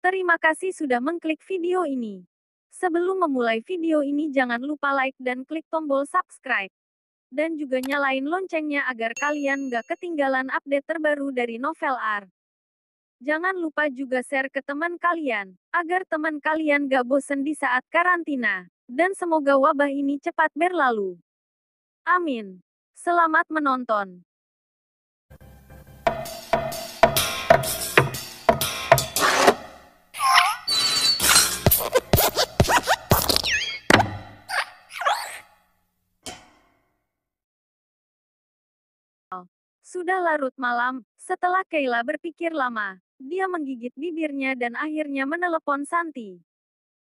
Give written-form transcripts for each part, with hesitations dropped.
Terima kasih sudah mengklik video ini. Sebelum memulai video ini jangan lupa like dan klik tombol subscribe. Dan juga nyalain loncengnya agar kalian nggak ketinggalan update terbaru dari Novel Art. Jangan lupa juga share ke teman kalian, agar teman kalian gak bosen di saat karantina. Dan semoga wabah ini cepat berlalu. Amin. Selamat menonton. Sudah larut malam, setelah Kayla berpikir lama, dia menggigit bibirnya dan akhirnya menelepon Santi.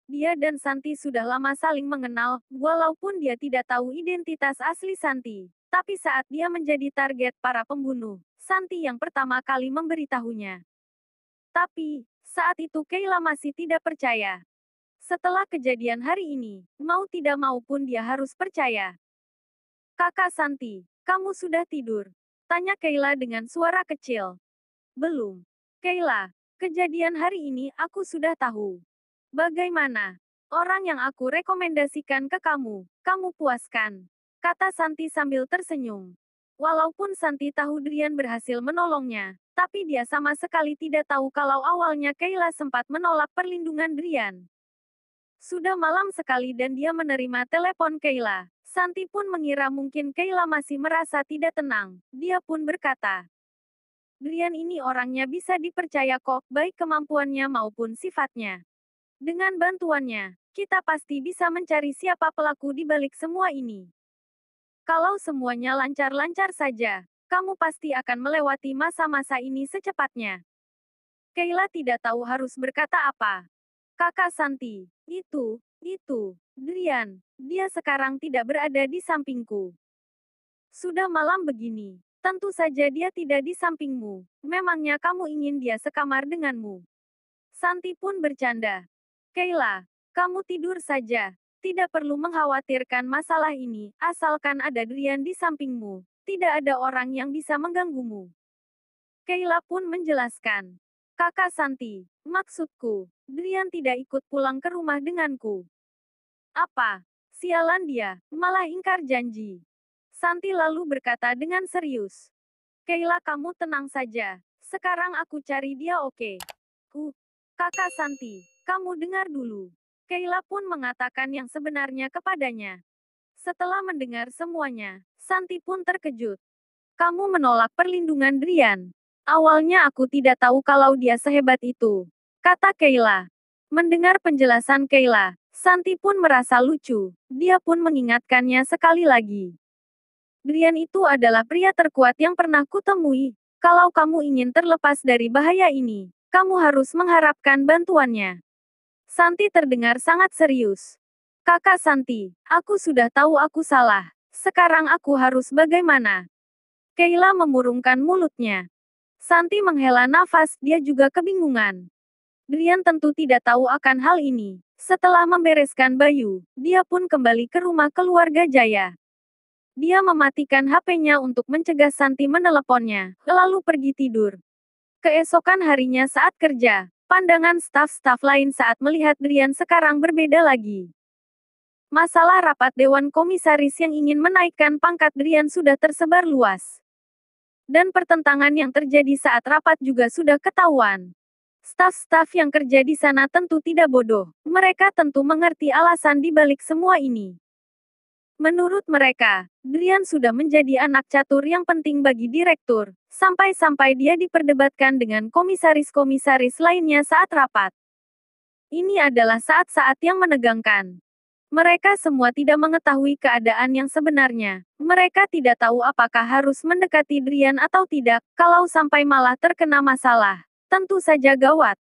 Dia dan Santi sudah lama saling mengenal, walaupun dia tidak tahu identitas asli Santi. Tapi saat dia menjadi target para pembunuh, Santi yang pertama kali memberitahunya. Tapi, saat itu Kayla masih tidak percaya. Setelah kejadian hari ini, mau tidak mau pun dia harus percaya. Kakak Santi, kamu sudah tidur? Tanya Kayla dengan suara kecil. Belum. Kayla, kejadian hari ini aku sudah tahu. Bagaimana? Orang yang aku rekomendasikan ke kamu, kamu puaskan. Kata Santi sambil tersenyum. Walaupun Santi tahu Drian berhasil menolongnya, tapi dia sama sekali tidak tahu kalau awalnya Kayla sempat menolak perlindungan Drian. Sudah malam sekali dan dia menerima telepon Kayla. Santi pun mengira mungkin Kayla masih merasa tidak tenang. Dia pun berkata, Drian ini orangnya bisa dipercaya kok, baik kemampuannya maupun sifatnya. Dengan bantuannya, kita pasti bisa mencari siapa pelaku di balik semua ini. Kalau semuanya lancar-lancar saja, kamu pasti akan melewati masa-masa ini secepatnya. Kayla tidak tahu harus berkata apa. Kakak Santi, itu, Drian, dia sekarang tidak berada di sampingku. Sudah malam begini, tentu saja dia tidak di sampingmu. Memangnya kamu ingin dia sekamar denganmu? Santi pun bercanda. Kayla, kamu tidur saja. Tidak perlu mengkhawatirkan masalah ini, asalkan ada Drian di sampingmu. Tidak ada orang yang bisa mengganggumu. Kayla pun menjelaskan. Kakak Santi, maksudku, Drian tidak ikut pulang ke rumah denganku. Apa? Sialan dia, malah ingkar janji. Santi lalu berkata dengan serius. Kayla kamu tenang saja. Sekarang aku cari dia oke? Kakak Santi, kamu dengar dulu. Kayla pun mengatakan yang sebenarnya kepadanya. Setelah mendengar semuanya, Santi pun terkejut. Kamu menolak perlindungan Drian. Awalnya aku tidak tahu kalau dia sehebat itu. Kata Kayla. Mendengar penjelasan Kayla, Santi pun merasa lucu. Dia pun mengingatkannya sekali lagi. Drian itu adalah pria terkuat yang pernah kutemui. Kalau kamu ingin terlepas dari bahaya ini, kamu harus mengharapkan bantuannya. Santi terdengar sangat serius. Kakak Santi, aku sudah tahu aku salah. Sekarang aku harus bagaimana? Kayla memurungkan mulutnya. Santi menghela nafas, dia juga kebingungan. Drian tentu tidak tahu akan hal ini. Setelah membereskan Bayu, dia pun kembali ke rumah keluarga Jaya. Dia mematikan HP-nya untuk mencegah Santi meneleponnya, lalu pergi tidur. Keesokan harinya saat kerja, pandangan staf-staf lain saat melihat Drian sekarang berbeda lagi. Masalah rapat Dewan Komisaris yang ingin menaikkan pangkat Drian sudah tersebar luas. Dan pertentangan yang terjadi saat rapat juga sudah ketahuan. Staf-staf yang kerja di sana tentu tidak bodoh. Mereka tentu mengerti alasan di balik semua ini. Menurut mereka, Drian sudah menjadi anak catur yang penting bagi direktur, sampai-sampai dia diperdebatkan dengan komisaris-komisaris lainnya saat rapat. Ini adalah saat-saat yang menegangkan. Mereka semua tidak mengetahui keadaan yang sebenarnya. Mereka tidak tahu apakah harus mendekati Drian atau tidak, kalau sampai malah terkena masalah. Tentu saja gawat.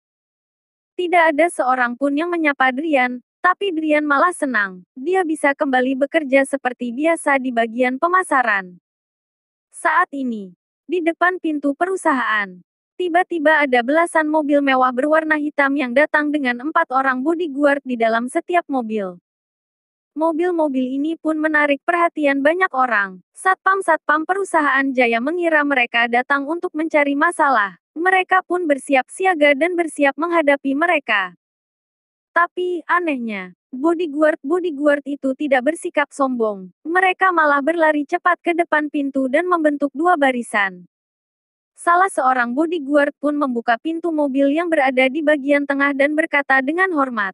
Tidak ada seorang pun yang menyapa Drian, tapi Drian malah senang. Dia bisa kembali bekerja seperti biasa di bagian pemasaran. Saat ini, di depan pintu perusahaan, tiba-tiba ada belasan mobil mewah berwarna hitam yang datang dengan 4 orang bodyguard di dalam setiap mobil. Mobil-mobil ini pun menarik perhatian banyak orang. Satpam-satpam perusahaan Jaya mengira mereka datang untuk mencari masalah. Mereka pun bersiap siaga dan bersiap menghadapi mereka. Tapi, anehnya, bodyguard itu tidak bersikap sombong. Mereka malah berlari cepat ke depan pintu dan membentuk dua barisan. Salah seorang bodyguard pun membuka pintu mobil yang berada di bagian tengah dan berkata dengan hormat,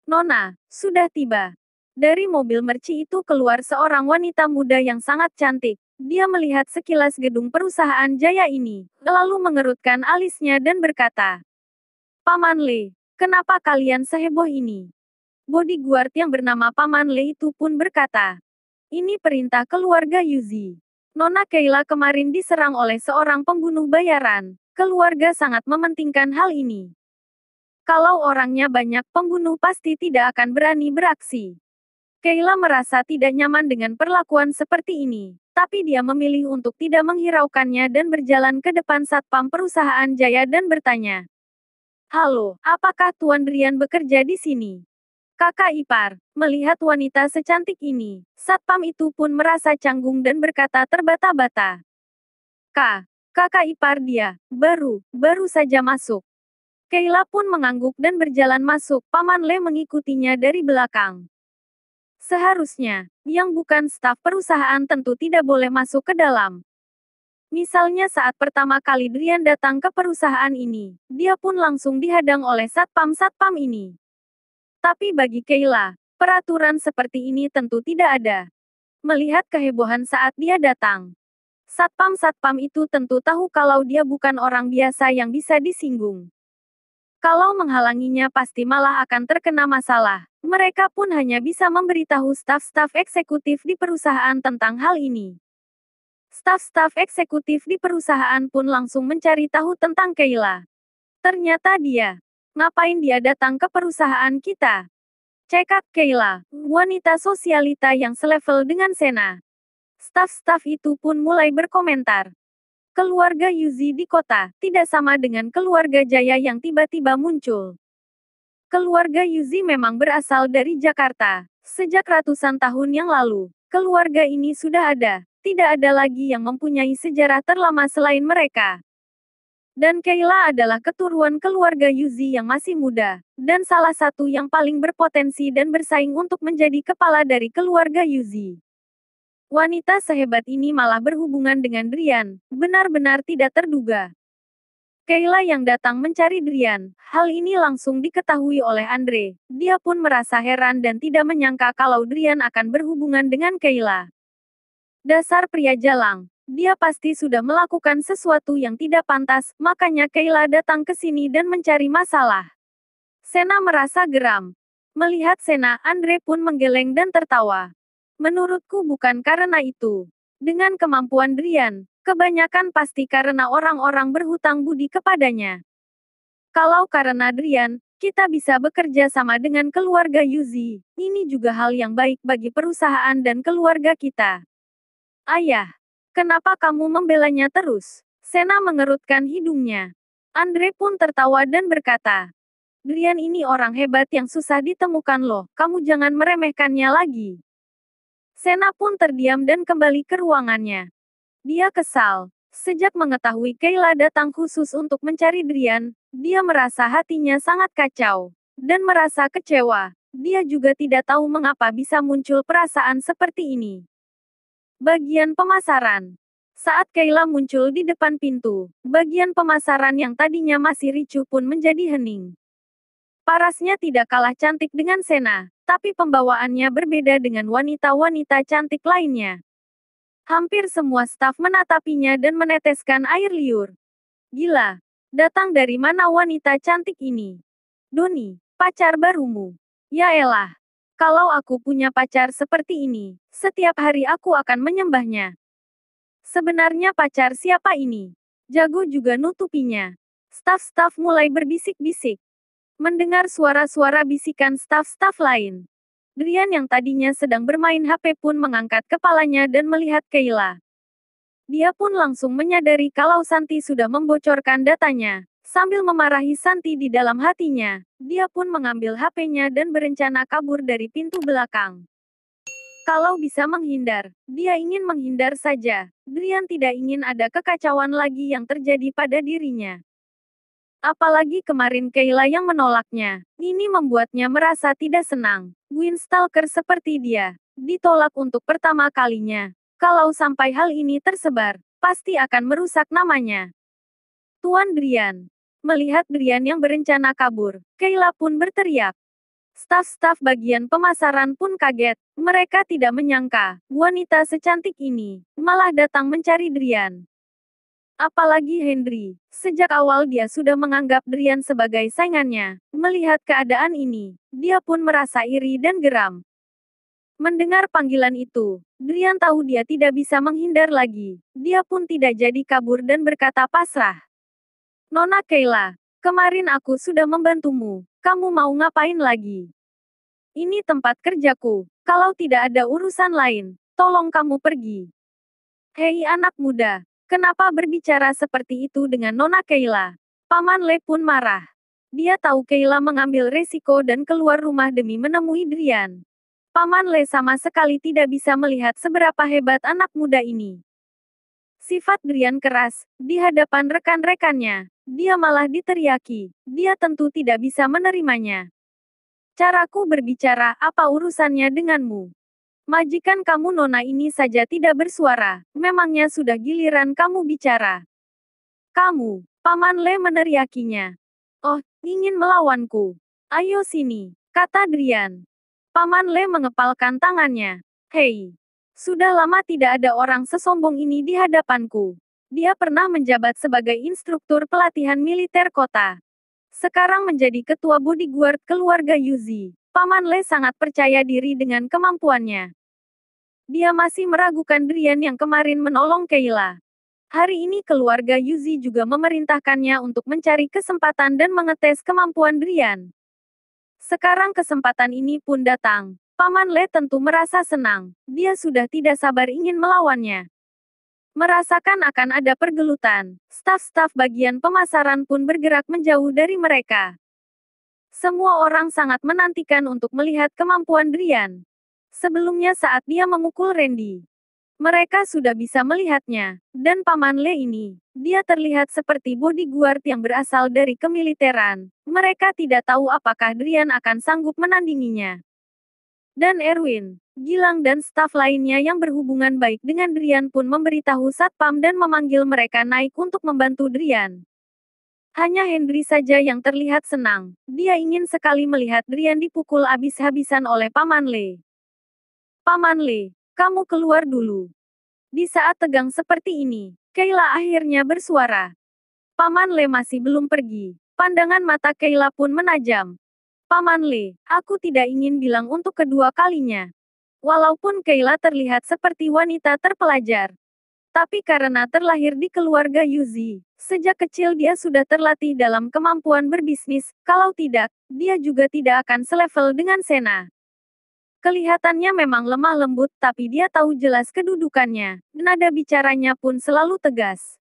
"Nona, sudah tiba." Dari mobil merci itu keluar seorang wanita muda yang sangat cantik. Dia melihat sekilas gedung perusahaan Jaya ini, lalu mengerutkan alisnya dan berkata, "Paman Le, kenapa kalian seheboh ini?" Bodyguard yang bernama Paman Le itu pun berkata, "Ini perintah keluarga Yuzi. Nona Keila kemarin diserang oleh seorang pembunuh bayaran. Keluarga sangat mementingkan hal ini. Kalau orangnya banyak, pembunuh pasti tidak akan berani beraksi." Keila merasa tidak nyaman dengan perlakuan seperti ini, tapi dia memilih untuk tidak menghiraukannya dan berjalan ke depan satpam perusahaan Jaya dan bertanya, "Halo, apakah Tuan Drian bekerja di sini?" Kakak ipar, melihat wanita secantik ini, satpam itu pun merasa canggung dan berkata terbata-bata, Kakak ipar dia, baru saja masuk." Keila pun mengangguk dan berjalan masuk, Paman Le mengikutinya dari belakang. Seharusnya, yang bukan staf perusahaan tentu tidak boleh masuk ke dalam. Misalnya saat pertama kali Drian datang ke perusahaan ini, dia pun langsung dihadang oleh satpam-satpam ini. Tapi bagi Keila, peraturan seperti ini tentu tidak ada. Melihat kehebohan saat dia datang, satpam-satpam itu tentu tahu kalau dia bukan orang biasa yang bisa disinggung. Kalau menghalanginya pasti malah akan terkena masalah. Mereka pun hanya bisa memberitahu staf-staf eksekutif di perusahaan tentang hal ini. Staf-staf eksekutif di perusahaan pun langsung mencari tahu tentang Keila. Ternyata ngapain dia datang ke perusahaan kita? Cekak Keila, wanita sosialita yang selevel dengan Sena. Staf-staf itu pun mulai berkomentar. Keluarga Yuzi di kota, tidak sama dengan keluarga Jaya yang tiba-tiba muncul. Keluarga Yuzi memang berasal dari Jakarta. Sejak ratusan tahun yang lalu, keluarga ini sudah ada. Tidak ada lagi yang mempunyai sejarah terlama selain mereka. Dan Keila adalah keturunan keluarga Yuzi yang masih muda, dan salah satu yang paling berpotensi dan bersaing untuk menjadi kepala dari keluarga Yuzi. Wanita sehebat ini malah berhubungan dengan Drian, benar-benar tidak terduga. Keila yang datang mencari Drian, hal ini langsung diketahui oleh Andre. Dia pun merasa heran dan tidak menyangka kalau Drian akan berhubungan dengan Keila. Dasar pria jalang, dia pasti sudah melakukan sesuatu yang tidak pantas, makanya Keila datang ke sini dan mencari masalah. Sena merasa geram. Melihat Sena, Andre pun menggeleng dan tertawa. Menurutku bukan karena itu. Dengan kemampuan Drian, kebanyakan pasti karena orang-orang berhutang budi kepadanya. Kalau karena Drian, kita bisa bekerja sama dengan keluarga Yuzi. Ini juga hal yang baik bagi perusahaan dan keluarga kita. Ayah, kenapa kamu membelanya terus? Sena mengerutkan hidungnya. Andre pun tertawa dan berkata, "Drian ini orang hebat yang susah ditemukan loh, kamu jangan meremehkannya lagi." Sena pun terdiam dan kembali ke ruangannya. Dia kesal. Sejak mengetahui Keila datang khusus untuk mencari Drian, dia merasa hatinya sangat kacau. Dan merasa kecewa. Dia juga tidak tahu mengapa bisa muncul perasaan seperti ini. Bagian pemasaran. Saat Keila muncul di depan pintu, bagian pemasaran yang tadinya masih ricuh pun menjadi hening. Parasnya tidak kalah cantik dengan Sena, tapi pembawaannya berbeda dengan wanita-wanita cantik lainnya. Hampir semua staf menatapinya dan meneteskan air liur. Gila, datang dari mana wanita cantik ini? Doni, pacar barumu. Ya elah, kalau aku punya pacar seperti ini, setiap hari aku akan menyembahnya. Sebenarnya pacar siapa ini? Jago juga nutupinya. Staf-staf mulai berbisik-bisik. Mendengar suara-suara bisikan staf-staf lain. Drian yang tadinya sedang bermain HP pun mengangkat kepalanya dan melihat Keila. Dia pun langsung menyadari kalau Santi sudah membocorkan datanya. Sambil memarahi Santi di dalam hatinya, dia pun mengambil HP-nya dan berencana kabur dari pintu belakang. Kalau bisa menghindar, dia ingin menghindar saja. Drian tidak ingin ada kekacauan lagi yang terjadi pada dirinya. Apalagi kemarin Kayla yang menolaknya. Ini membuatnya merasa tidak senang. Windstalker seperti dia, ditolak untuk pertama kalinya. Kalau sampai hal ini tersebar, pasti akan merusak namanya. Tuan Drian. Melihat Drian yang berencana kabur, Kayla pun berteriak. Staf-staf bagian pemasaran pun kaget. Mereka tidak menyangka, wanita secantik ini, malah datang mencari Drian. Apalagi Henry. Sejak awal dia sudah menganggap Drian sebagai saingannya. Melihat keadaan ini, dia pun merasa iri dan geram. Mendengar panggilan itu, Drian tahu dia tidak bisa menghindar lagi. Dia pun tidak jadi kabur dan berkata pasrah. Nona Kayla, kemarin aku sudah membantumu. Kamu mau ngapain lagi? Ini tempat kerjaku. Kalau tidak ada urusan lain, tolong kamu pergi. Hei anak muda, kenapa berbicara seperti itu dengan Nona Kayla? Paman Le pun marah. Dia tahu Kayla mengambil resiko dan keluar rumah demi menemui Drian. Paman Le sama sekali tidak bisa melihat seberapa hebat anak muda ini. Sifat Drian keras, di hadapan rekan-rekannya, dia malah diteriaki. Dia tentu tidak bisa menerimanya. Caraku berbicara, apa urusannya denganmu? Majikan kamu Nona ini saja tidak bersuara, memangnya sudah giliran kamu bicara. Kamu, Paman Le meneriakinya. Oh, ingin melawanku? Ayo sini, kata Drian. Paman Le mengepalkan tangannya. Hei, sudah lama tidak ada orang sesombong ini di hadapanku. Dia pernah menjabat sebagai instruktur pelatihan militer kota. Sekarang menjadi ketua bodyguard keluarga Yuzi. Paman Le sangat percaya diri dengan kemampuannya. Dia masih meragukan Drian yang kemarin menolong Kayla. Hari ini keluarga Yuzi juga memerintahkannya untuk mencari kesempatan dan mengetes kemampuan Drian. Sekarang kesempatan ini pun datang. Paman Le tentu merasa senang. Dia sudah tidak sabar ingin melawannya. Merasakan akan ada pergelutan, staf-staf bagian pemasaran pun bergerak menjauh dari mereka. Semua orang sangat menantikan untuk melihat kemampuan Drian. Sebelumnya saat dia memukul Randy, mereka sudah bisa melihatnya, dan Paman Le ini, dia terlihat seperti bodyguard yang berasal dari kemiliteran. Mereka tidak tahu apakah Drian akan sanggup menandinginya. Dan Erwin, Gilang dan staf lainnya yang berhubungan baik dengan Drian pun memberitahu Satpam dan memanggil mereka naik untuk membantu Drian. Hanya Henry saja yang terlihat senang. Dia ingin sekali melihat Drian dipukul habis-habisan oleh Paman Le. Paman Le, kamu keluar dulu. Di saat tegang seperti ini, Kayla akhirnya bersuara. Paman Le masih belum pergi. Pandangan mata Kayla pun menajam. Paman Le, aku tidak ingin bilang untuk kedua kalinya. Walaupun Kayla terlihat seperti wanita terpelajar, tapi karena terlahir di keluarga Yuzi, sejak kecil dia sudah terlatih dalam kemampuan berbisnis, kalau tidak, dia juga tidak akan selevel dengan Sena. Kelihatannya memang lemah lembut tapi dia tahu jelas kedudukannya, nada bicaranya pun selalu tegas.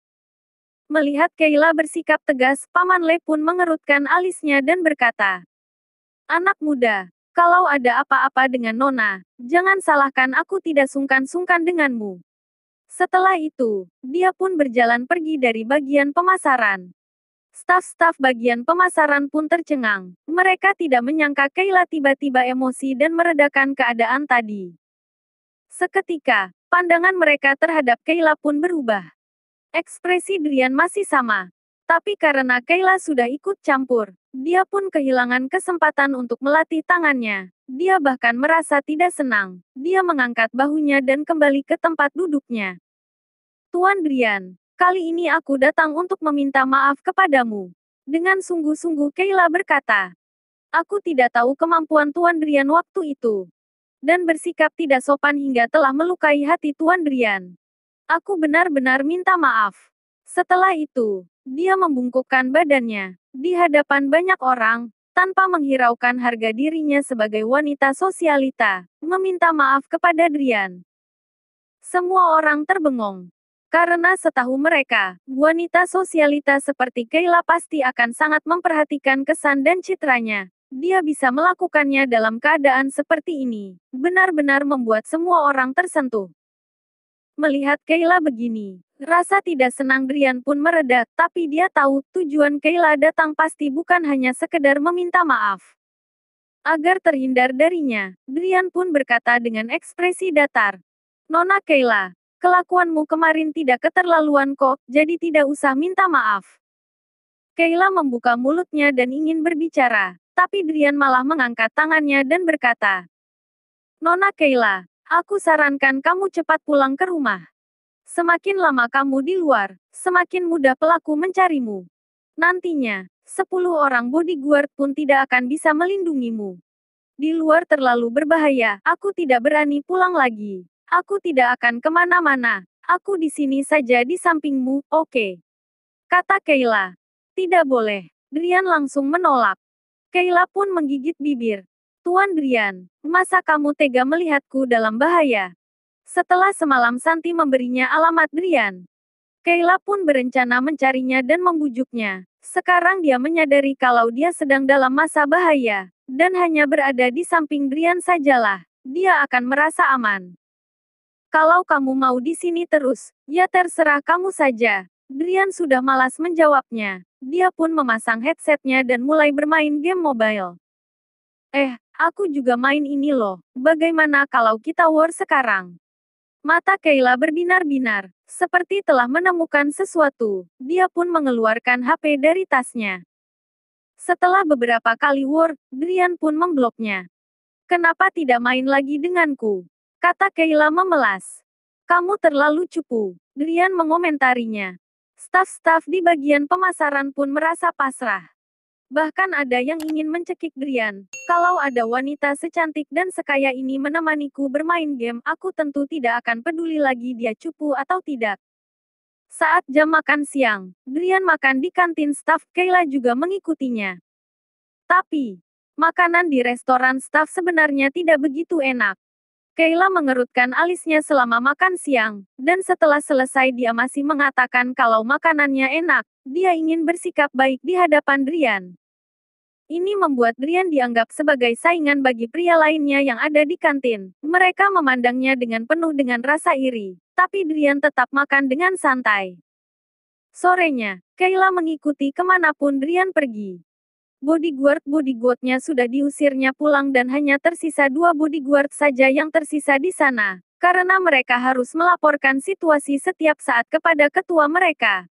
Melihat Kayla bersikap tegas, Paman Le pun mengerutkan alisnya dan berkata, anak muda, kalau ada apa-apa dengan Nona, jangan salahkan aku tidak sungkan-sungkan denganmu. Setelah itu, dia pun berjalan pergi dari bagian pemasaran. Staf-staf bagian pemasaran pun tercengang. Mereka tidak menyangka Kayla tiba-tiba emosi dan meredakan keadaan tadi. Seketika, pandangan mereka terhadap Kayla pun berubah. Ekspresi Drian masih sama. Tapi karena Kayla sudah ikut campur, dia pun kehilangan kesempatan untuk melatih tangannya. Dia bahkan merasa tidak senang. Dia mengangkat bahunya dan kembali ke tempat duduknya. Tuan Drian, kali ini aku datang untuk meminta maaf kepadamu. Dengan sungguh-sungguh Kayla berkata. Aku tidak tahu kemampuan Tuan Drian waktu itu. Dan bersikap tidak sopan hingga telah melukai hati Tuan Drian. Aku benar-benar minta maaf. Setelah itu, dia membungkukkan badannya, di hadapan banyak orang, tanpa menghiraukan harga dirinya sebagai wanita sosialita, meminta maaf kepada Drian. Semua orang terbengong. Karena setahu mereka, wanita sosialita seperti Kayla pasti akan sangat memperhatikan kesan dan citranya. Dia bisa melakukannya dalam keadaan seperti ini. Benar-benar membuat semua orang tersentuh. Melihat Kayla begini, rasa tidak senang Brian pun mereda, tapi dia tahu tujuan Kayla datang pasti bukan hanya sekedar meminta maaf. Agar terhindar darinya, Brian pun berkata dengan ekspresi datar. Nona Kayla, kelakuanmu kemarin tidak keterlaluan kok, jadi tidak usah minta maaf. Kayla membuka mulutnya dan ingin berbicara, tapi Brian malah mengangkat tangannya dan berkata, Nona Kayla, aku sarankan kamu cepat pulang ke rumah. Semakin lama kamu di luar, semakin mudah pelaku mencarimu. Nantinya, 10 orang bodyguard pun tidak akan bisa melindungimu. Di luar terlalu berbahaya, aku tidak berani pulang lagi. Aku tidak akan kemana-mana. Aku di sini saja di sampingmu, oke? Kata Kayla. Tidak boleh. Brian langsung menolak. Kayla pun menggigit bibir. Tuan Brian, masa kamu tega melihatku dalam bahaya? Setelah semalam Santi memberinya alamat Brian, Kayla pun berencana mencarinya dan membujuknya. Sekarang dia menyadari kalau dia sedang dalam masa bahaya, dan hanya berada di samping Brian sajalah, dia akan merasa aman. Kalau kamu mau di sini terus, ya terserah kamu saja. Brian sudah malas menjawabnya. Dia pun memasang headsetnya dan mulai bermain game mobile. Aku juga main ini loh. Bagaimana kalau kita war sekarang? Mata Kayla berbinar-binar, seperti telah menemukan sesuatu. Dia pun mengeluarkan HP dari tasnya. Setelah beberapa kali war, Brian pun membloknya. Kenapa tidak main lagi denganku? Kata Kayla memelas. Kamu terlalu cupu, Brian mengomentarinya. Staf-staf di bagian pemasaran pun merasa pasrah. Bahkan ada yang ingin mencekik Brian. Kalau ada wanita secantik dan sekaya ini menemaniku bermain game, aku tentu tidak akan peduli lagi dia cupu atau tidak. Saat jam makan siang, Brian makan di kantin staf, Kayla juga mengikutinya. Tapi, makanan di restoran staf sebenarnya tidak begitu enak. Kayla mengerutkan alisnya selama makan siang, dan setelah selesai dia masih mengatakan kalau makanannya enak. Dia ingin bersikap baik di hadapan Brian. Ini membuat Brian dianggap sebagai saingan bagi pria lainnya yang ada di kantin. Mereka memandangnya dengan penuh dengan rasa iri, tapi Brian tetap makan dengan santai. Sorenya, Kayla mengikuti kemanapun Brian pergi. Bodyguard-bodyguardnya sudah diusirnya pulang dan hanya tersisa 2 bodyguard saja yang tersisa di sana, karena mereka harus melaporkan situasi setiap saat kepada ketua mereka.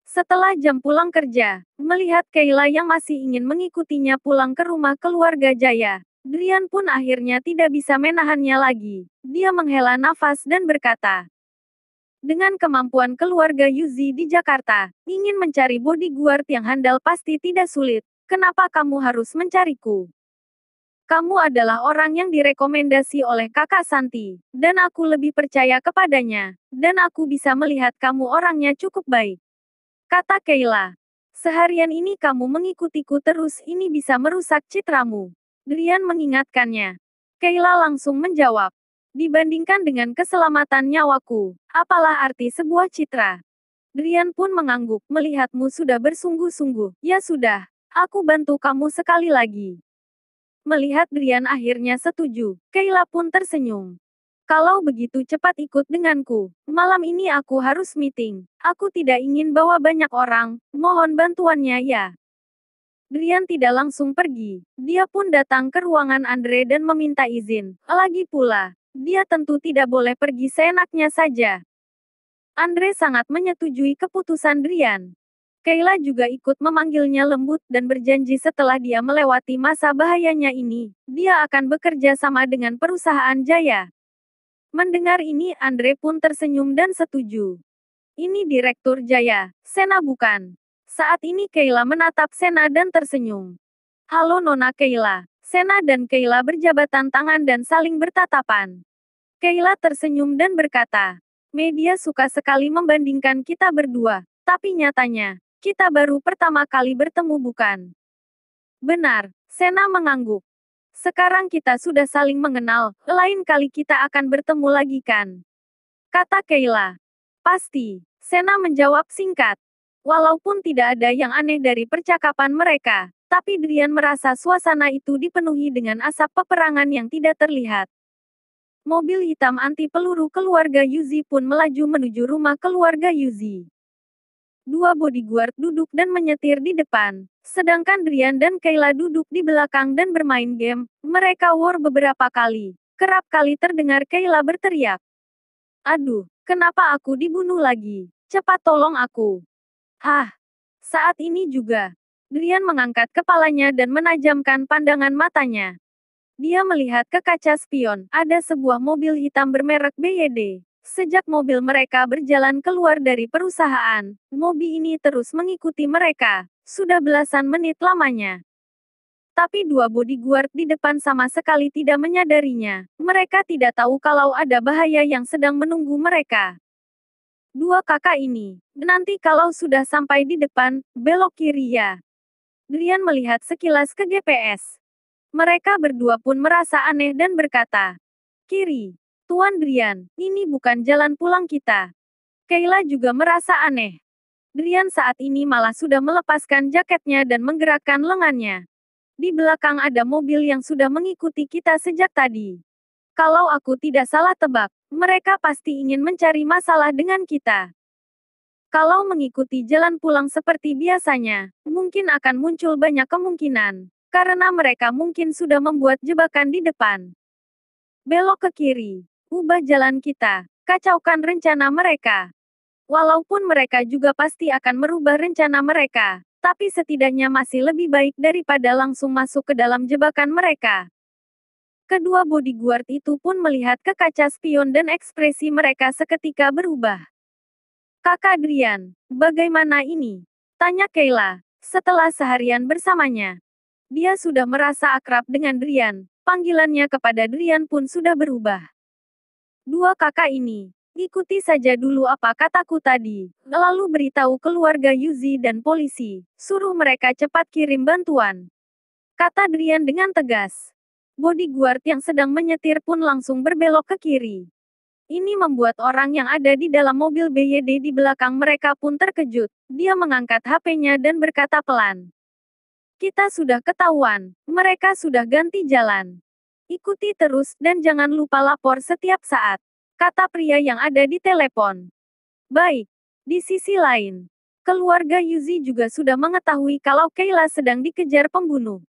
Setelah jam pulang kerja, melihat Kayla yang masih ingin mengikutinya pulang ke rumah keluarga Jaya, Brian pun akhirnya tidak bisa menahannya lagi. Dia menghela nafas dan berkata, dengan kemampuan keluarga Yuzi di Jakarta, ingin mencari bodyguard yang handal pasti tidak sulit. Kenapa kamu harus mencariku? Kamu adalah orang yang direkomendasi oleh kakak Santi, dan aku lebih percaya kepadanya, dan aku bisa melihat kamu orangnya cukup baik. Kata Kayla. Seharian ini kamu mengikutiku terus, ini bisa merusak citramu. Brian mengingatkannya. Kayla langsung menjawab. Dibandingkan dengan keselamatan nyawaku, apalah arti sebuah citra? Brian pun mengangguk, melihatmu sudah bersungguh-sungguh. Ya sudah, aku bantu kamu sekali lagi. Melihat Brian akhirnya setuju, Kayla pun tersenyum. Kalau begitu cepat ikut denganku. Malam ini aku harus meeting. Aku tidak ingin bawa banyak orang. Mohon bantuannya ya. Brian tidak langsung pergi. Dia pun datang ke ruangan Andre dan meminta izin. Lagi pula, dia tentu tidak boleh pergi seenaknya saja. Andre sangat menyetujui keputusan Brian. Kayla juga ikut memanggilnya lembut dan berjanji setelah dia melewati masa bahayanya ini, dia akan bekerja sama dengan perusahaan Jaya. Mendengar ini Andre pun tersenyum dan setuju. Ini Direktur Jaya, Sena bukan? Saat ini Kayla menatap Sena dan tersenyum. Halo Nona Kayla. Sena dan Kayla berjabatan tangan dan saling bertatapan. Kayla tersenyum dan berkata, media suka sekali membandingkan kita berdua, tapi nyatanya, kita baru pertama kali bertemu bukan? Benar, Sena mengangguk. Sekarang kita sudah saling mengenal, lain kali kita akan bertemu lagi kan? Kata Kayla. Pasti. Sena menjawab singkat. Walaupun tidak ada yang aneh dari percakapan mereka, tapi Drian merasa suasana itu dipenuhi dengan asap peperangan yang tidak terlihat. Mobil hitam anti peluru keluarga Yuzi pun melaju menuju rumah keluarga Yuzi. Dua bodyguard duduk dan menyetir di depan, sedangkan Drian dan Kayla duduk di belakang dan bermain game. Mereka war beberapa kali. Kerap kali terdengar Kayla berteriak. Aduh, kenapa aku dibunuh lagi? Cepat tolong aku. Hah, saat ini juga. Drian mengangkat kepalanya dan menajamkan pandangan matanya. Dia melihat ke kaca spion, ada sebuah mobil hitam bermerek BYD. Sejak mobil mereka berjalan keluar dari perusahaan, mobil ini terus mengikuti mereka. Sudah belasan menit lamanya. Tapi dua bodyguard di depan sama sekali tidak menyadarinya. Mereka tidak tahu kalau ada bahaya yang sedang menunggu mereka. Dua kakak ini, nanti kalau sudah sampai di depan, belok kiri ya. Drian melihat sekilas ke GPS. Mereka berdua pun merasa aneh dan berkata, kiri. Tuan Drian, ini bukan jalan pulang kita. Kayla juga merasa aneh. Drian saat ini malah sudah melepaskan jaketnya dan menggerakkan lengannya. Di belakang ada mobil yang sudah mengikuti kita sejak tadi. Kalau aku tidak salah tebak, mereka pasti ingin mencari masalah dengan kita. Kalau mengikuti jalan pulang seperti biasanya, mungkin akan muncul banyak kemungkinan. Karena mereka mungkin sudah membuat jebakan di depan. Belok ke kiri. Ubah jalan kita. Kacaukan rencana mereka. Walaupun mereka juga pasti akan merubah rencana mereka, tapi setidaknya masih lebih baik daripada langsung masuk ke dalam jebakan mereka. Kedua bodyguard itu pun melihat ke kaca spion dan ekspresi mereka seketika berubah. Kakak Drian, bagaimana ini? Tanya Kayla, setelah seharian bersamanya. Dia sudah merasa akrab dengan Drian, panggilannya kepada Drian pun sudah berubah. Dua kakak ini, ikuti saja dulu apa kataku tadi, lalu beritahu keluarga Yuzi dan polisi, suruh mereka cepat kirim bantuan. Kata Drian dengan tegas. Bodyguard yang sedang menyetir pun langsung berbelok ke kiri. Ini membuat orang yang ada di dalam mobil BYD di belakang mereka pun terkejut. Dia mengangkat HP-nya dan berkata pelan. Kita sudah ketahuan, mereka sudah ganti jalan. Ikuti terus dan jangan lupa lapor setiap saat, kata pria yang ada di telepon. Baik. Di sisi lain, keluarga Yuzi juga sudah mengetahui kalau Kayla sedang dikejar pembunuh.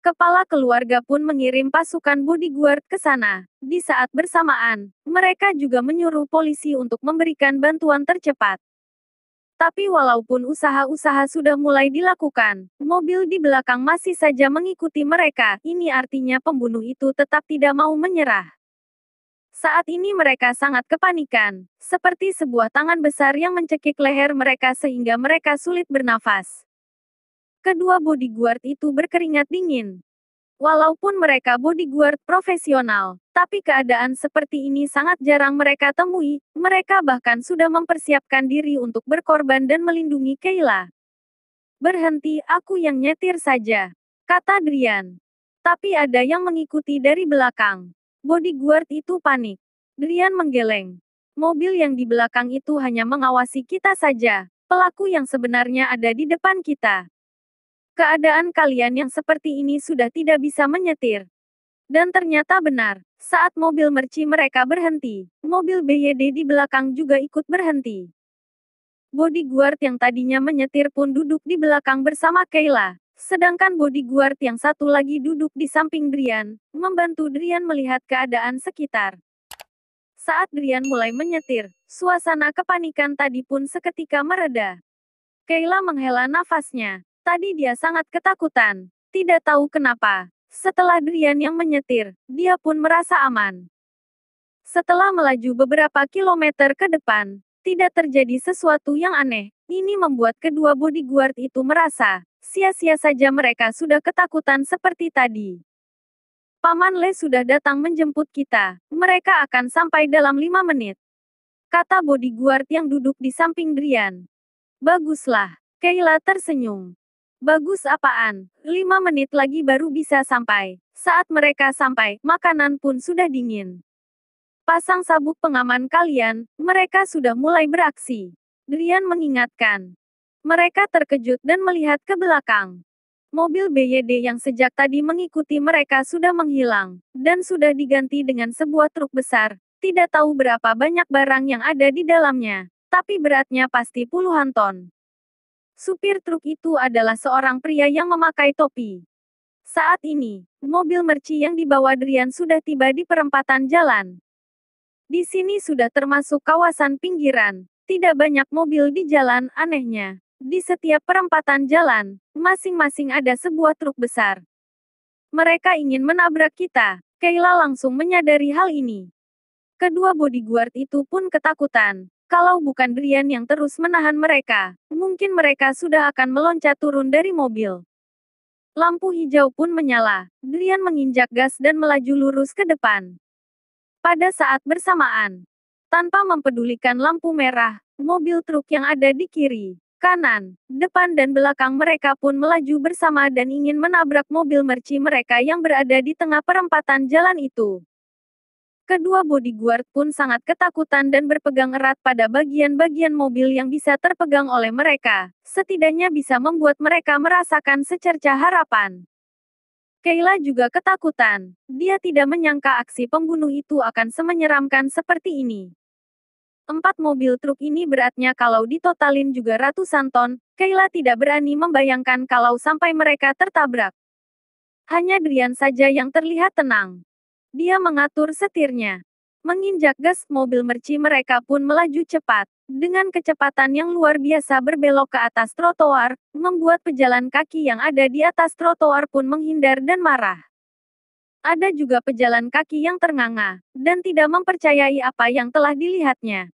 Kepala keluarga pun mengirim pasukan bodyguard ke sana. Di saat bersamaan, mereka juga menyuruh polisi untuk memberikan bantuan tercepat. Tapi walaupun usaha-usaha sudah mulai dilakukan, mobil di belakang masih saja mengikuti mereka. Ini artinya pembunuh itu tetap tidak mau menyerah. Saat ini mereka sangat kepanikan, seperti sebuah tangan besar yang mencekik leher mereka sehingga mereka sulit bernafas. Kedua bodyguard itu berkeringat dingin. Walaupun mereka bodyguard profesional, tapi keadaan seperti ini sangat jarang mereka temui. Mereka bahkan sudah mempersiapkan diri untuk berkorban dan melindungi Kayla. Berhenti, aku yang nyetir saja, kata Drian. Tapi ada yang mengikuti dari belakang. Bodyguard itu panik. Drian menggeleng. Mobil yang di belakang itu hanya mengawasi kita saja. Pelaku yang sebenarnya ada di depan kita. Keadaan kalian yang seperti ini sudah tidak bisa menyetir. Dan ternyata benar, saat mobil merci mereka berhenti, mobil BYD di belakang juga ikut berhenti. Bodyguard yang tadinya menyetir pun duduk di belakang bersama Kayla, sedangkan bodyguard yang satu lagi duduk di samping Drian, membantu Drian melihat keadaan sekitar. Saat Drian mulai menyetir, suasana kepanikan tadi pun seketika mereda. Kayla menghela nafasnya. Tadi dia sangat ketakutan. Tidak tahu kenapa. Setelah Drian yang menyetir, dia pun merasa aman. Setelah melaju beberapa kilometer ke depan, tidak terjadi sesuatu yang aneh. Ini membuat kedua bodyguard itu merasa, sia-sia saja mereka sudah ketakutan seperti tadi. Paman Le sudah datang menjemput kita. Mereka akan sampai dalam 5 menit. Kata bodyguard yang duduk di samping Drian. Baguslah. Kayla tersenyum. Bagus apaan, 5 menit lagi baru bisa sampai. Saat mereka sampai, makanan pun sudah dingin. Pasang sabuk pengaman kalian, mereka sudah mulai beraksi. Drian mengingatkan. Mereka terkejut dan melihat ke belakang. Mobil BYD yang sejak tadi mengikuti mereka sudah menghilang, dan sudah diganti dengan sebuah truk besar. Tidak tahu berapa banyak barang yang ada di dalamnya, tapi beratnya pasti puluhan ton. Supir truk itu adalah seorang pria yang memakai topi. Saat ini, mobil merci yang dibawa Drian sudah tiba di perempatan jalan. Di sini sudah termasuk kawasan pinggiran. Tidak banyak mobil di jalan, anehnya. Di setiap perempatan jalan, masing-masing ada sebuah truk besar. Mereka ingin menabrak kita. Kayla langsung menyadari hal ini. Kedua bodyguard itu pun ketakutan. Kalau bukan Drian yang terus menahan mereka, mungkin mereka sudah akan meloncat turun dari mobil. Lampu hijau pun menyala. Drian menginjak gas dan melaju lurus ke depan. Pada saat bersamaan, tanpa mempedulikan lampu merah, mobil truk yang ada di kiri, kanan, depan dan belakang mereka pun melaju bersama dan ingin menabrak mobil merci mereka yang berada di tengah perempatan jalan itu. Kedua bodyguard pun sangat ketakutan dan berpegang erat pada bagian-bagian mobil yang bisa terpegang oleh mereka, setidaknya bisa membuat mereka merasakan secercah harapan. Kayla juga ketakutan. Dia tidak menyangka aksi pembunuh itu akan semenyeramkan seperti ini. 4 mobil truk ini beratnya kalau ditotalin juga ratusan ton. Kayla tidak berani membayangkan kalau sampai mereka tertabrak. Hanya Drian saja yang terlihat tenang. Dia mengatur setirnya. Menginjak gas, mobil merci mereka pun melaju cepat. Dengan kecepatan yang luar biasa berbelok ke atas trotoar, membuat pejalan kaki yang ada di atas trotoar pun menghindar dan marah. Ada juga pejalan kaki yang ternganga, dan tidak mempercayai apa yang telah dilihatnya.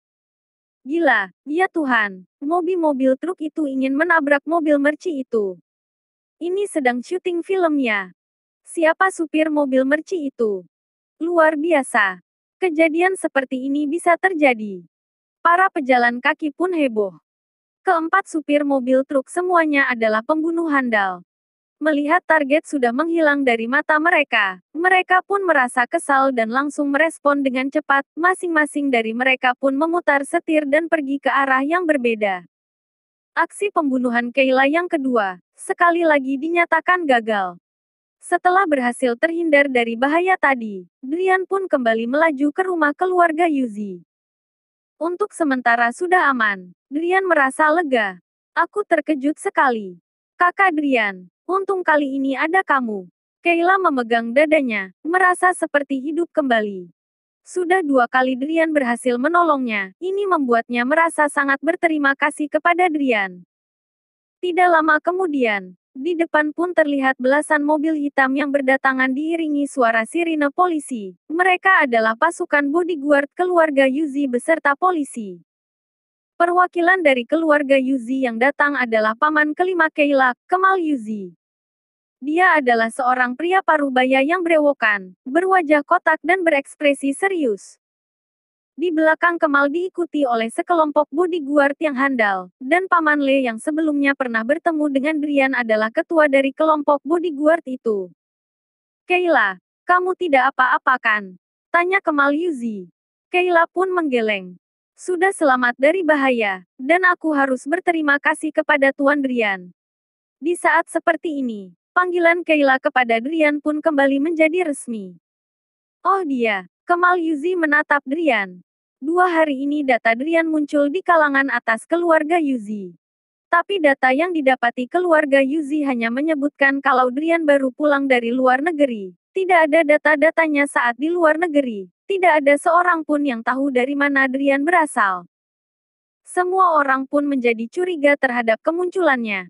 Gila, ya Tuhan, mobil-mobil truk itu ingin menabrak mobil merci itu. Ini sedang syuting film ya. Siapa supir mobil merci itu? Luar biasa. Kejadian seperti ini bisa terjadi. Para pejalan kaki pun heboh. Keempat supir mobil truk semuanya adalah pembunuh handal. Melihat target sudah menghilang dari mata mereka, mereka pun merasa kesal dan langsung merespon dengan cepat. Masing-masing dari mereka pun memutar setir dan pergi ke arah yang berbeda. Aksi pembunuhan Kayla yang kedua, sekali lagi dinyatakan gagal. Setelah berhasil terhindar dari bahaya tadi, Drian pun kembali melaju ke rumah keluarga Yuzi. Untuk sementara sudah aman, Drian merasa lega. Aku terkejut sekali. Kakak Drian, untung kali ini ada kamu. Kayla memegang dadanya, merasa seperti hidup kembali. Sudah 2 kali Drian berhasil menolongnya, ini membuatnya merasa sangat berterima kasih kepada Drian. Tidak lama kemudian, di depan pun terlihat belasan mobil hitam yang berdatangan diiringi suara sirine polisi. Mereka adalah pasukan bodyguard keluarga Yuzi beserta polisi. Perwakilan dari keluarga Yuzi yang datang adalah paman kelima Kayla, Kemal Yuzi. Dia adalah seorang pria parubaya yang berewokan, berwajah kotak dan berekspresi serius. Di belakang Kemal diikuti oleh sekelompok bodyguard yang handal, dan Paman Le yang sebelumnya pernah bertemu dengan Drian adalah ketua dari kelompok bodyguard itu. Kayla, kamu tidak apa-apa kan? Tanya Kemal Yuzi. Kayla pun menggeleng. Sudah selamat dari bahaya, dan aku harus berterima kasih kepada Tuan Drian. Di saat seperti ini, panggilan Kayla kepada Drian pun kembali menjadi resmi. Oh dia, Kemal Yuzi menatap Drian. 2 hari ini data Drian muncul di kalangan atas keluarga Yuzi. Tapi data yang didapati keluarga Yuzi hanya menyebutkan kalau Drian baru pulang dari luar negeri. Tidak ada data-datanya saat di luar negeri. Tidak ada seorang pun yang tahu dari mana Drian berasal. Semua orang pun menjadi curiga terhadap kemunculannya.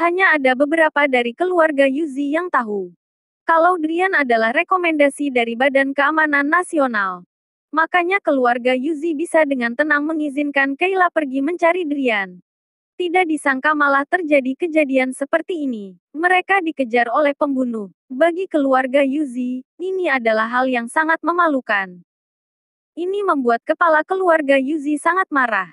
Hanya ada beberapa dari keluarga Yuzi yang tahu. Kalau Drian adalah rekomendasi dari Badan Keamanan Nasional. Makanya keluarga Yuzi bisa dengan tenang mengizinkan Kayla pergi mencari Drian. Tidak disangka malah terjadi kejadian seperti ini. Mereka dikejar oleh pembunuh. Bagi keluarga Yuzi, ini adalah hal yang sangat memalukan. Ini membuat kepala keluarga Yuzi sangat marah.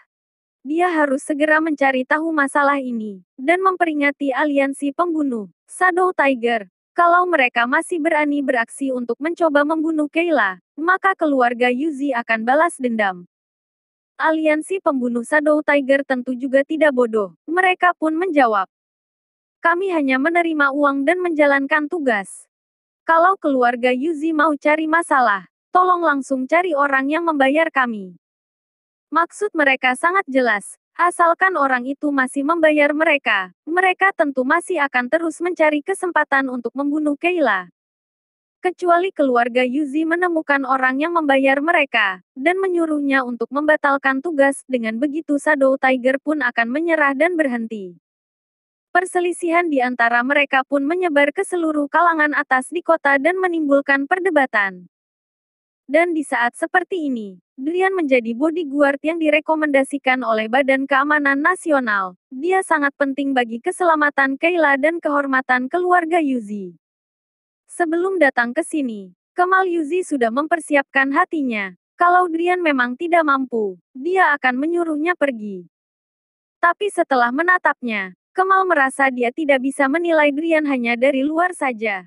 Dia harus segera mencari tahu masalah ini, dan memperingati aliansi pembunuh, Shadow Tiger. Kalau mereka masih berani beraksi untuk mencoba membunuh Kayla, maka keluarga Yuzi akan balas dendam. Aliansi pembunuh Shadow Tiger tentu juga tidak bodoh. Mereka pun menjawab, kami hanya menerima uang dan menjalankan tugas. Kalau keluarga Yuzi mau cari masalah, tolong langsung cari orang yang membayar kami. Maksud mereka sangat jelas. Asalkan orang itu masih membayar mereka, mereka tentu masih akan terus mencari kesempatan untuk membunuh Kayla. Kecuali keluarga Yuzi menemukan orang yang membayar mereka, dan menyuruhnya untuk membatalkan tugas, dengan begitu Shadow Tiger pun akan menyerah dan berhenti. Perselisihan di antara mereka pun menyebar ke seluruh kalangan atas di kota dan menimbulkan perdebatan. Dan di saat seperti ini, Drian menjadi bodyguard yang direkomendasikan oleh Badan Keamanan Nasional. Dia sangat penting bagi keselamatan Kayla dan kehormatan keluarga Yuzi. Sebelum datang ke sini, Kemal Yuzi sudah mempersiapkan hatinya. Kalau Drian memang tidak mampu, dia akan menyuruhnya pergi. Tapi setelah menatapnya, Kemal merasa dia tidak bisa menilai Drian hanya dari luar saja.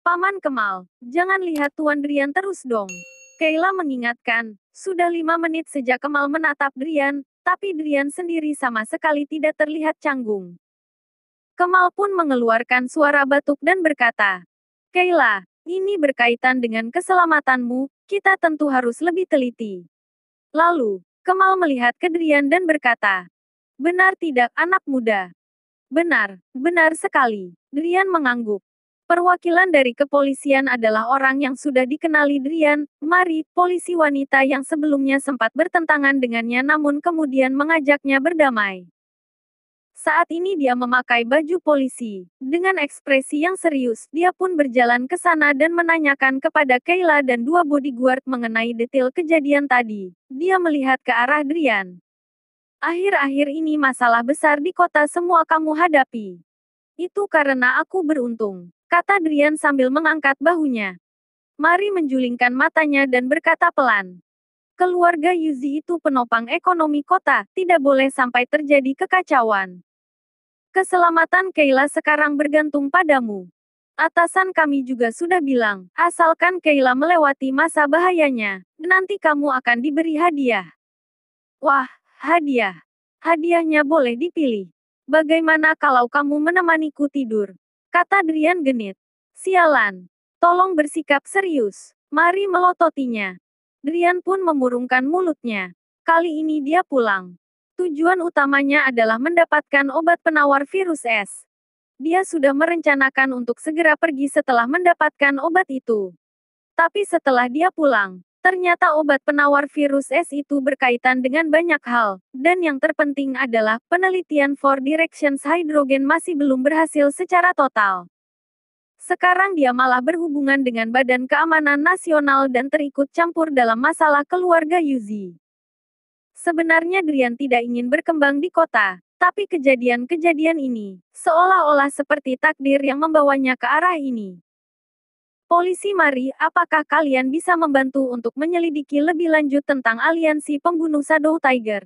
Paman Kemal, jangan lihat Tuan Drian terus dong. Kayla mengingatkan, sudah 5 menit sejak Kemal menatap Drian, tapi Drian sendiri sama sekali tidak terlihat canggung. Kemal pun mengeluarkan suara batuk dan berkata, Kayla, ini berkaitan dengan keselamatanmu, kita tentu harus lebih teliti. Lalu, Kemal melihat ke Drian dan berkata, benar tidak, anak muda? Benar, benar sekali. Drian mengangguk. Perwakilan dari kepolisian adalah orang yang sudah dikenali Drian, Mari, polisi wanita yang sebelumnya sempat bertentangan dengannya namun kemudian mengajaknya berdamai. Saat ini dia memakai baju polisi. Dengan ekspresi yang serius, dia pun berjalan ke sana dan menanyakan kepada Kayla dan 2 bodyguard mengenai detail kejadian tadi. Dia melihat ke arah Drian. Akhir-akhir ini masalah besar di kota semua kamu hadapi. Itu karena aku beruntung, kata Drian sambil mengangkat bahunya. Mari menjulingkan matanya dan berkata pelan. Keluarga Yuzi itu penopang ekonomi kota, tidak boleh sampai terjadi kekacauan. Keselamatan Kayla sekarang bergantung padamu. Atasan kami juga sudah bilang, asalkan Kayla melewati masa bahayanya, nanti kamu akan diberi hadiah. Wah, hadiah. Hadiahnya boleh dipilih. Bagaimana kalau kamu menemaniku tidur? Kata Drian genit. Sialan. Tolong bersikap serius. Mari melototinya. Drian pun memurungkan mulutnya. Kali ini dia pulang. Tujuan utamanya adalah mendapatkan obat penawar virus es. Dia sudah merencanakan untuk segera pergi setelah mendapatkan obat itu. Tapi setelah dia pulang, ternyata obat penawar virus es itu berkaitan dengan banyak hal, dan yang terpenting adalah, penelitian Four Directions Hydrogen masih belum berhasil secara total. Sekarang dia malah berhubungan dengan Badan Keamanan Nasional dan terikut campur dalam masalah keluarga Yuzi. Sebenarnya Drian tidak ingin berkembang di kota, tapi kejadian-kejadian ini, seolah-olah seperti takdir yang membawanya ke arah ini. Polisi Mari, apakah kalian bisa membantu untuk menyelidiki lebih lanjut tentang aliansi pembunuh Shadow Tiger?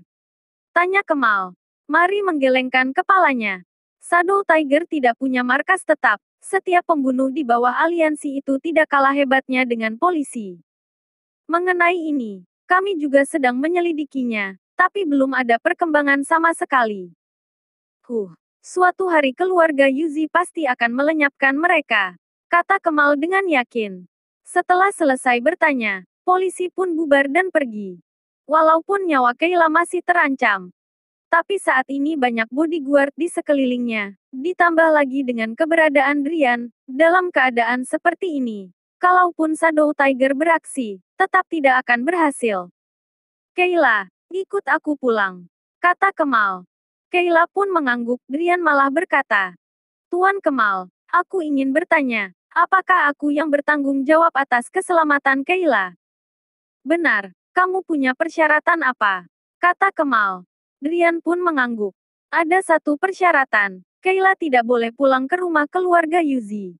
Tanya Kemal. Mari menggelengkan kepalanya. Shadow Tiger tidak punya markas tetap. Setiap pembunuh di bawah aliansi itu tidak kalah hebatnya dengan polisi. Mengenai ini, kami juga sedang menyelidikinya, tapi belum ada perkembangan sama sekali. Suatu hari keluarga Yuzi pasti akan melenyapkan mereka. Kata Kemal dengan yakin. Setelah selesai bertanya, polisi pun bubar dan pergi. Walaupun nyawa Kayla masih terancam. Tapi saat ini banyak bodyguard di sekelilingnya. Ditambah lagi dengan keberadaan Drian, dalam keadaan seperti ini. Kalaupun Shadow Tiger beraksi, tetap tidak akan berhasil. Kayla, ikut aku pulang. Kata Kemal. Kayla pun mengangguk, Drian malah berkata. Tuan Kemal, aku ingin bertanya. Apakah aku yang bertanggung jawab atas keselamatan Kayla? Benar, kamu punya persyaratan apa? Kata Kemal. Drian pun mengangguk. Ada satu persyaratan, Kayla tidak boleh pulang ke rumah keluarga Yuzi.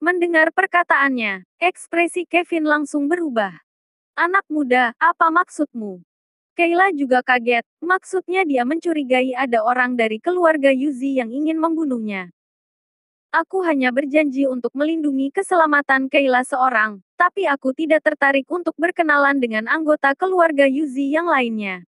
Mendengar perkataannya, ekspresi Kevin langsung berubah. Anak muda, apa maksudmu? Kayla juga kaget, maksudnya dia mencurigai ada orang dari keluarga Yuzi yang ingin membunuhnya. Aku hanya berjanji untuk melindungi keselamatan Kayla seorang, tapi aku tidak tertarik untuk berkenalan dengan anggota keluarga Yuzi yang lainnya.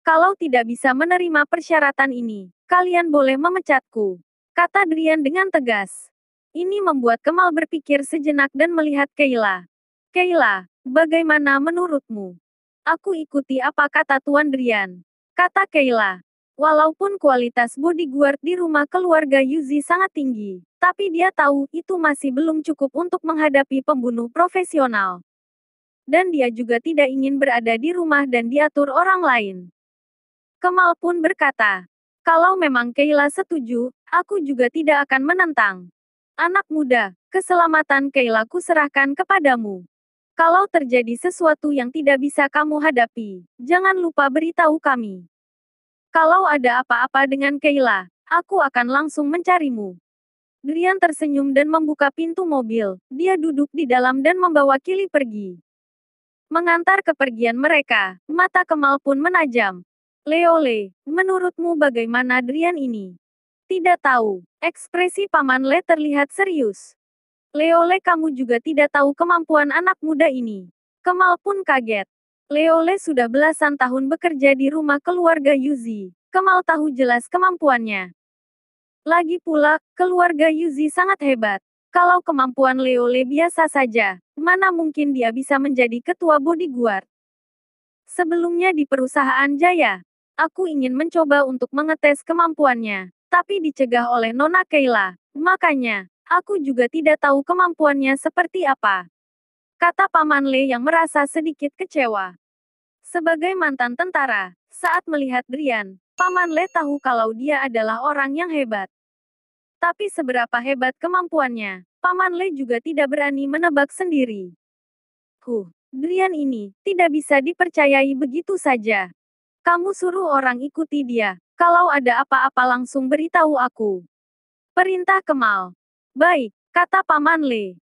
Kalau tidak bisa menerima persyaratan ini, kalian boleh memecatku, kata Drian dengan tegas. Ini membuat Kemal berpikir sejenak dan melihat Kayla. Kayla, bagaimana menurutmu? Aku ikuti apa kata Tuan Drian, kata Kayla. Walaupun kualitas bodyguard di rumah keluarga Yuzi sangat tinggi, tapi dia tahu itu masih belum cukup untuk menghadapi pembunuh profesional. Dan dia juga tidak ingin berada di rumah dan diatur orang lain. Kemal pun berkata, kalau memang Kayla setuju, aku juga tidak akan menentang. Anak muda, keselamatan Kayla ku serahkan kepadamu. Kalau terjadi sesuatu yang tidak bisa kamu hadapi, jangan lupa beritahu kami. Kalau ada apa-apa dengan Kayla, aku akan langsung mencarimu. Drian tersenyum dan membuka pintu mobil. Dia duduk di dalam dan membawa Kili pergi. Mengantar kepergian mereka, mata Kemal pun menajam. Leole, menurutmu bagaimana Drian ini? Tidak tahu. Ekspresi Paman Le terlihat serius. Leole, kamu juga tidak tahu kemampuan anak muda ini. Kemal pun kaget. Leole sudah belasan tahun bekerja di rumah keluarga Yuzi. Kemal tahu jelas kemampuannya. Lagi pula, keluarga Yuzi sangat hebat. Kalau kemampuan Leole biasa saja, mana mungkin dia bisa menjadi ketua bodyguard? Sebelumnya di perusahaan Jaya, aku ingin mencoba untuk mengetes kemampuannya, tapi dicegah oleh Nona Kayla. Makanya, aku juga tidak tahu kemampuannya seperti apa. Kata Paman Le yang merasa sedikit kecewa. Sebagai mantan tentara, saat melihat Drian, Paman Le tahu kalau dia adalah orang yang hebat. Tapi seberapa hebat kemampuannya, Paman Le juga tidak berani menebak sendiri. Drian ini tidak bisa dipercayai begitu saja. Kamu suruh orang ikuti dia. Kalau ada apa-apa langsung beritahu aku. Perintah Kemal. Baik, kata Paman Le.